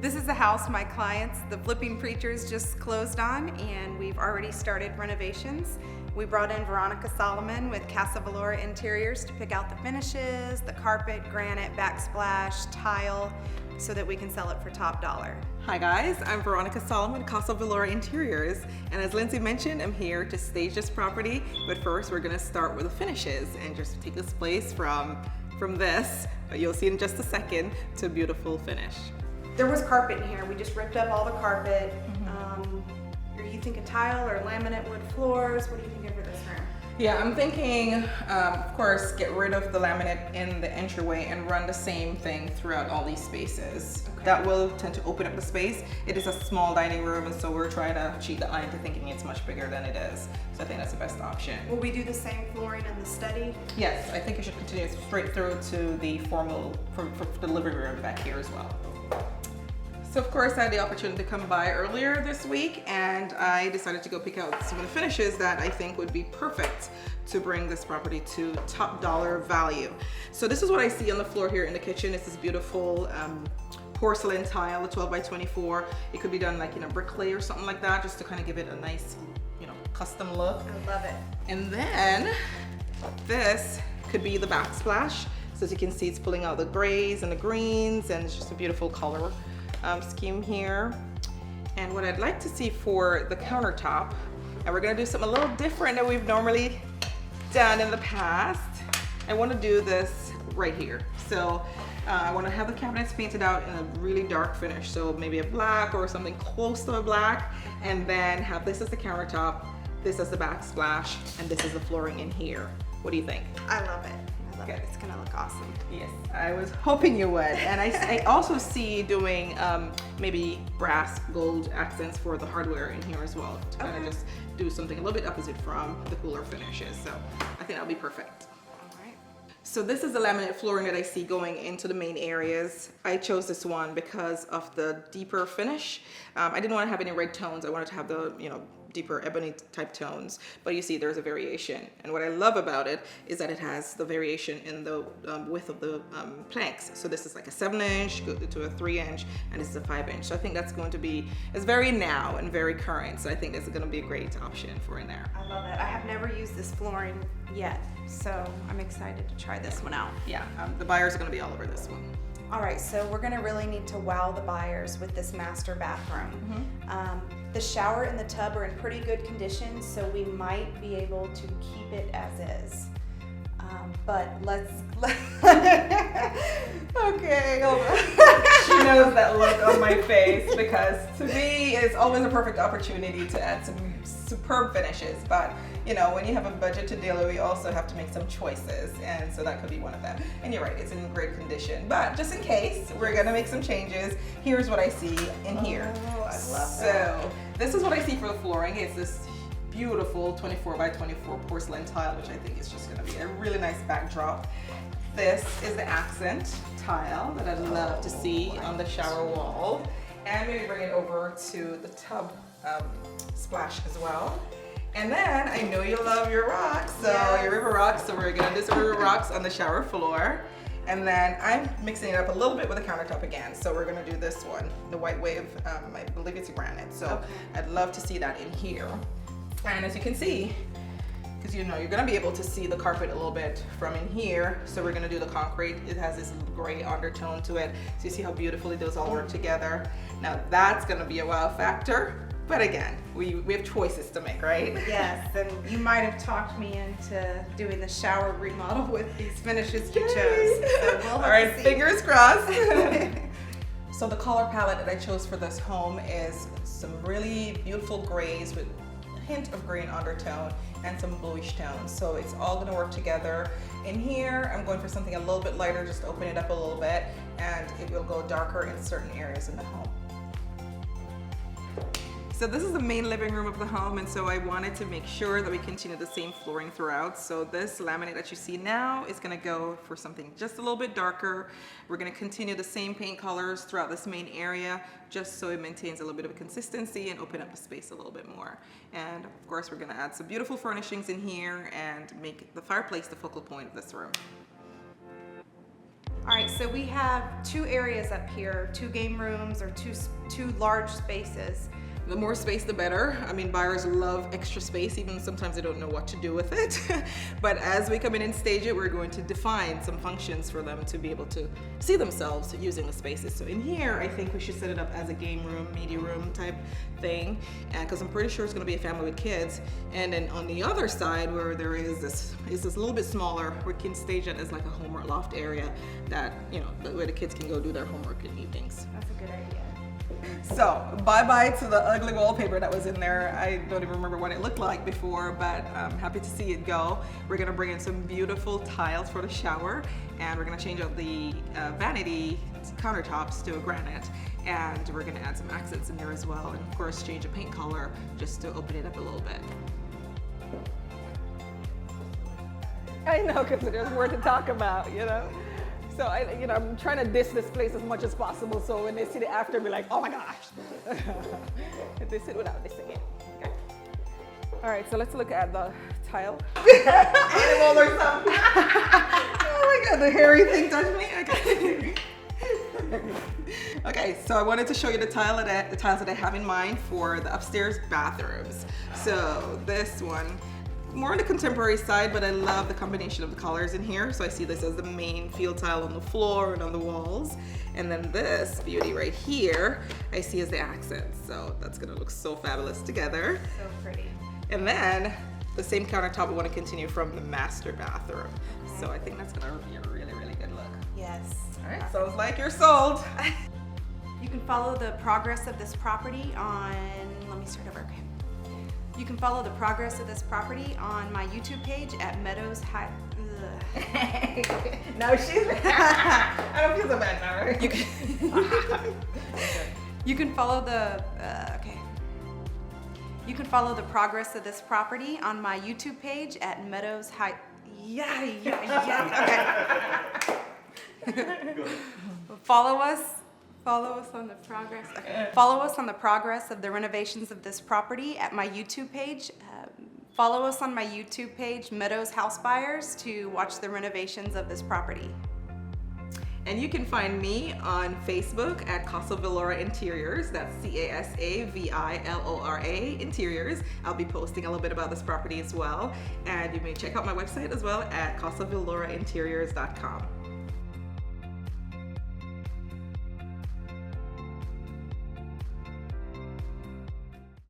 This is the house my clients, the flipping preachers, just closed on, and we've already started renovations. We brought in Veronica with Casa Valora Interiors to pick out the finishes, the carpet, granite, backsplash, tile, so that we can sell it for top dollar. Hi guys, I'm Veronica Casa Valora Interiors, and as Lindsay mentioned, I'm here to stage this property, but first we're gonna start with the finishes and just take this place from this, but you'll see in just a second, to a beautiful finish. There was carpet in here. We just ripped up all the carpet. Are you thinking tile or laminate wood floors? What are you thinking for this room? Yeah, I'm thinking, of course, get rid of the laminate in the entryway and run the same thing throughout all these spaces. Okay. That will tend to open up the space. It is a small dining room, and so we're trying to cheat the eye into thinking it's much bigger than it is. So I think that's the best option. Will we do the same flooring in the study? Yes, I think you should continue straight through to the formal, for the living room back here as well. So of course I had the opportunity to come by earlier this week, and I decided to go pick out some of the finishes that I think would be perfect to bring this property to top dollar value. So this is what I see on the floor here in the kitchen. It's this beautiful porcelain tile, a 12 by 24. It could be done like, brick clay or something like that, just to kind of give it a nice, custom look. I love it. And then this could be the backsplash. So as you can see, it's pulling out the grays and the greens, and it's just a beautiful color scheme here. And what I'd like to see for the countertop, and we're gonna do something a little different than we've normally done in the past. I want to do this right here. So I want to have the cabinets painted out in a really dark finish, so maybe a black or something close to a black, and then have this as the countertop, this as the backsplash, and this is the flooring in here. What do you think? I love it. Okay. It's gonna look awesome. Yes, I was hoping you would. And I also see doing maybe brass gold accents for the hardware in here as well, to kind of just do something a little bit opposite from the cooler finishes. So I think that'll be perfect. All right. So this is the laminate flooring that I see going into the main areas. I chose this one because of the deeper finish. I didn't want to have any red tones. I wanted to have the, deeper ebony type tones, but you see there's a variation. And what I love about it is that it has the variation in the width of the planks. So this is like a 7-inch to a 3-inch, and this is a 5-inch. So I think that's going to be, it's very now and very current. So I think this is going to be a great option for in there. I love it. I have never used this flooring yet, so I'm excited to try this one out. Yeah, the buyers are going to be all over this one. All right, so we're gonna really need to wow the buyers with this master bathroom. The shower and the tub are in pretty good condition, so we might be able to keep it as is. But let's, okay, hold on. She knows that look on my face, because to me, it's always a perfect opportunity to add some superb finishes. But when you have a budget to deal with, we also have to make some choices, and so that could be one of them. And you're right, it's in great condition. But just in case, we're gonna make some changes. Here's what I see in here. Oh, I love that. So this is what I see for the flooring. It's this beautiful 24 by 24 porcelain tile, which I think is just gonna be a really nice backdrop. This is the accent tile that I'd love to see on the shower wall. And maybe bring it over to the tub splash as well. And then I know you love your rocks, so your river rocks, so we're gonna do some river rocks on the shower floor. And then I'm mixing it up a little bit with the countertop again. So we're gonna do this one, the white wave, I believe it's a granite. So I'd love to see that in here. And as you can see, because you're gonna be able to see the carpet a little bit from in here. So we're gonna do the concrete. It has this gray undertone to it. So you see how beautifully those all work together. Now that's gonna be a wow factor. But again, we have choices to make, right? Yes, and you might have talked me into doing the shower remodel with these finishes you chose. So we'll all right, fingers crossed. So the color palette that I chose for this home is some really beautiful grays with a hint of green undertone and some bluish tones. So it's all gonna work together. In here, I'm going for something a little bit lighter, just to open it up a little bit, and it will go darker in certain areas in the home. So this is the main living room of the home, and so I wanted to make sure that we continue the same flooring throughout. So this laminate that you see now is gonna go for something just a little bit darker. We're gonna continue the same paint colors throughout this main area, just so it maintains a little bit of a consistency and open up the space a little bit more. And of course, we're gonna add some beautiful furnishings in here and make the fireplace the focal point of this room. All right, so we have 2 areas up here, 2 game rooms or two large spaces. The more space, the better. I mean, buyers love extra space, even sometimes they don't know what to do with it. But as we come in and stage it, we're going to define some functions for them to be able to see themselves using the spaces. So in here, I think we should set it up as a game room, media room type thing, because I'm pretty sure it's going to be a family with kids. And then on the other side, where there is this little bit smaller, we can stage it as like a homework loft area that, you know, where the kids can go do their homework in evenings. That's a good idea. So bye-bye to the ugly wallpaper that was in there. I don't even remember what it looked like before, but I'm happy to see it go. We're gonna bring in some beautiful tiles for the shower, and we're gonna change out the vanity countertops to a granite, and we're gonna add some accents in there as well, and of course change the paint color just to open it up a little bit. I know, because there's more to talk about, you know. So I'm trying to diss this place as much as possible. So when they see the after, be like, oh my gosh. Diss it without dissing it. Okay. All right, so let's look at the tile. Animal or something. Oh my God, the hairy thing touched me. Okay. Okay, so I wanted to show you the tiles that I have in mind for the upstairs bathrooms. So this one, more on the contemporary side, but I love the combination of the colors in here. So I see this as the main field tile on the floor and on the walls. And then this beauty right here, I see as the accents. So that's gonna look so fabulous together. So pretty. And then the same countertop we want to continue from the master bathroom. So I think that's gonna be a really, really good look. Yes. All right, sounds like you're sold. You can follow the progress of this property on, let me start over, okay. You can follow the progress of this property on my YouTube page at Meadows High. No, she's, I don't feel so bad now, right? You can follow the, okay. You can follow the progress of this property on my YouTube page at Meadows High. Yeah, okay. Follow us on the progress. Okay. Follow us on the progress of the renovations of this property at my YouTube page. Follow us on my YouTube page, Meadows House Buyers, to watch the renovations of this property. And you can find me on Facebook at Casa Valora Interiors. That's CASAVILORA Interiors. I'll be posting a little bit about this property as well. And you may check out my website as well at CasaValoraInteriors.com.